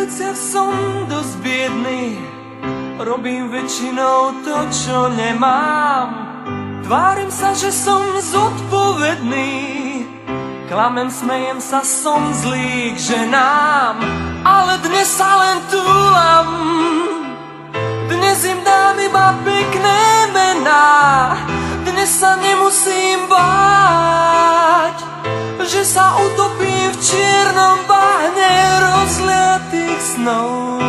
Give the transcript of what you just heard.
veciach som dosť biedný, robím väčšinou to, čo nemám. Tvárim sa, že som zodpovedný, klamem, smejem sa, som zlý k ženám. Ale dnes sa len túlam, dnes im dám iba pekné mená. Dnes sa nemusím báť, že sa utopím v čiernom bahne rozliatých snov.